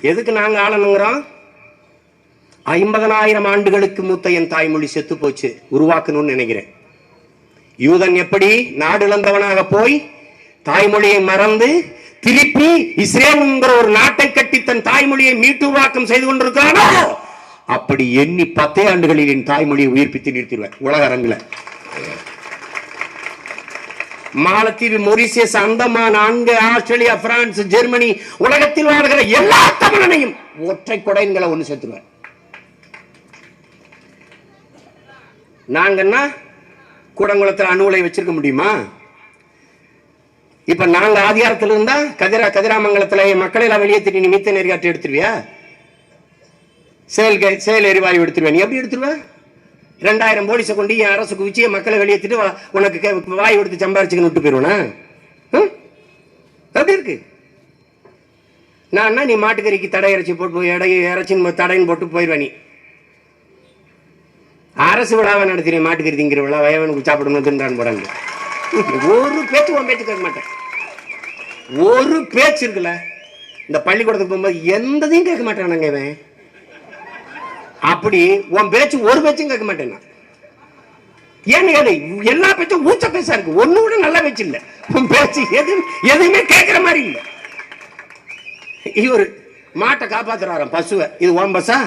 எதுக்கு நாங்க ஆளணுங்கிறோம்? 50,000 ஆண்டுகளுக்கு மூத்த என் தாய்மொழி செத்து போச்சு, உருவாக்கணும்னு நினைக்கிறேன். யூதன் எப்படி நாடு இழந்தவனாக போய் தாய்மொழியை மறந்து திருப்பி இஸ்ரேல் என்கிற ஒரு நாட்டை கட்டி தன் தாய்மொழியை மீட்டு உருவாக்கம் செய்து கொண்டிருக்கிறானோ, அப்படி எண்ணி 10 ஆண்டுகளில் என் தாய்மொழியை உயிர்ப்பித்து நிறுத்திடுவேன் உலக அரங்குல. மாலத்தீவு, Mauritius, Andaman, Australia, France, Germany, உலகத்தில் வாழ்கிற எல்லா தமிழனையும் ஒற்றை கொடைகளை ஒண்ணு சேர்த்துருவேன். நாங்கன்னா கூடங்குளத்தில் அணு உலை வச்சிருக்க முடியுமா? இப்ப நாங்க அதிகாரத்தில் இருந்தா கதிராமங்கலத்துல மக்களை எல்லாம் வெளியேற்றி நிமித்த நெறியாற்றி எடுத்துருவியா? செயல் எரிவாயு எடுத்துருவேன். நீ எப்படி எடுத்துருவ? 2000 போலீஸை கொண்டு என் அரசு குவிச்சு மக்களை வெளியேற்றிட்டு உனக்கு வாய் எடுத்து சம்பாரிச்சுக்கன்னு விட்டு போயிருவனா? அப்படி இருக்கு. நான் நீ மாட்டுக்கறிக்கு தடை இறைச்சி போட்டு இறைச்சின்னு தடைன்னு போட்டு போயிடுவேன். நீ அரசு விழாவை நடத்தினேன், மாட்டுக்கறி திங்கிற விழா, வயவனுக்கு சாப்பிடணும் தின்றான் போடாங்க. ஒரு பேச்சு உன் பேச்சு கேட்க மாட்டேன். ஒரு பேச்சு இருக்குல்ல, இந்த பள்ளிக்கூடத்துக்கு போகும்போது எந்ததையும் கேட்க மாட்டேன். இவன் அப்படி உன் பேச்சு ஒரு பேச்சும் கேட்க மாட்டேன். ஏன்னு எல்லா பேச்சும் ஊச்ச பேசா இருக்கு, ஒண்ணு கூட நல்ல பேச்சு இல்ல. உன் பேச்சு எதுவுமே கேட்கிற மாதிரி இல்ல. இவரு மாட்டை காப்பாத்துறாராம், பசுவை. இது ஓம் பசா?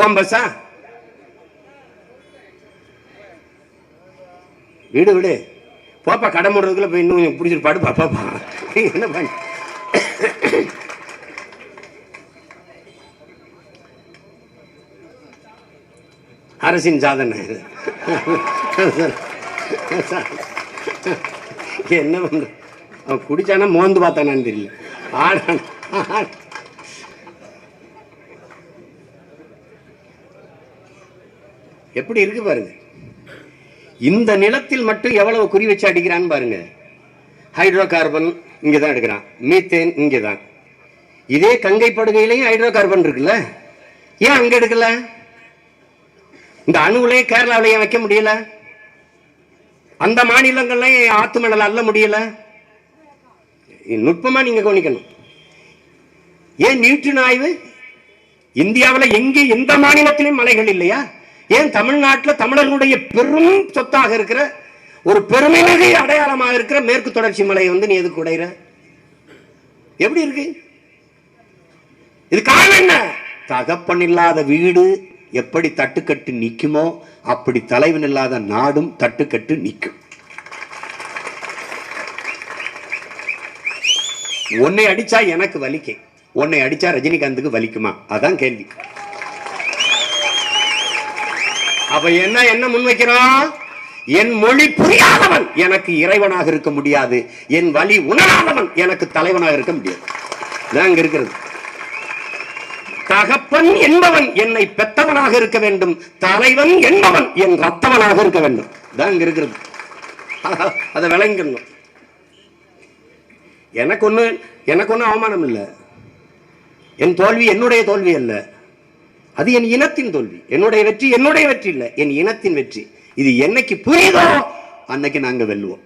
ஓம் பசா? விடு விடு பாப்பா, கடை மூடுறதுக்குள்ள போய் இன்னும் பிடிச்சிட்டு பாடுப்பா பாப்பா. என்ன பண்ண அரசின் சாதனை என்ன பண்ற? அவன் குடிச்சானா மோந்து பார்த்தானான்னு தெரியல. எப்படி இருக்கு பாருங்க. இந்த நிலத்தில் மட்டும் எவ்வளவு குறி வச்சு அடிக்கிறான்னு பாருங்க. ஹைட்ரோ கார்பன் இங்கதான் எடுக்கிறான், மீத்தேன் இங்கதான். இதே கங்கை படுகையிலையும் ஹைட்ரோ கார்பன் இருக்குல்ல, ஏன் அங்க எடுக்கல? இந்த அணுவிலே கேரளாவிலேயே வைக்க முடியல, அந்த மாநிலங்கள்லயும் ஆத்து மணல் அள்ள முடியல. நுட்பமா நீங்க கவனிக்கணும். ஏன் நியூட்டன் ஆய்வு? இந்தியாவில் எங்கே எந்த மாநிலத்திலும் மலைகள் இல்லையா? ஏன் தமிழ்நாட்டில் தமிழர்களுடைய பெரும் சொத்தாக இருக்கிற ஒரு பெருமைமிகு அடையாளமாக இருக்கிற மேற்கு தொடர்ச்சி மலையை நீ எதுக்கு உடையிற? எப்படி இருக்கு இது? காரணம் என்ன? தகப்பன் இல்லாத வீடு எப்படி தட்டுக்கட்டு நிக்குமோ அப்படி தலைவன் இல்லாத நாடும் தட்டுக்கட்டு நிக்கும். உன்னை அடிச்சா எனக்கு வலிக்க, உன்னை அடிச்சா ரஜினிகாந்துக்கு வலிக்குமா? அதான் கேள்வி. அப்ப என்ன முன்வைக்கிறோம்? என் மொழி புரியாதவன் எனக்கு இறைவனாக இருக்க முடியாது, என் வலி உணராதவன் எனக்கு தலைவனாக இருக்க முடியாது. இதான் இருக்கிறது. தகப்பன் என்பவன் என்னை பெத்தவனாக இருக்க வேண்டும், தலைவன் என்பவன் என் ரத்தவனாக இருக்க வேண்டும். தான் இருக்கிறது. அதை விளங்கணும். எனக்கு ஒண்ணு அவமானம் இல்லை. என் தோல்வி என்னுடைய தோல்வி அல்ல, அது என் இனத்தின் தோல்வி. என்னுடைய வெற்றி என்னுடைய வெற்றி இல்லை, என் இனத்தின் வெற்றி. இது என்னைக்கு புரியுதோ அன்னைக்கு நாங்க வெல்லுவோம்.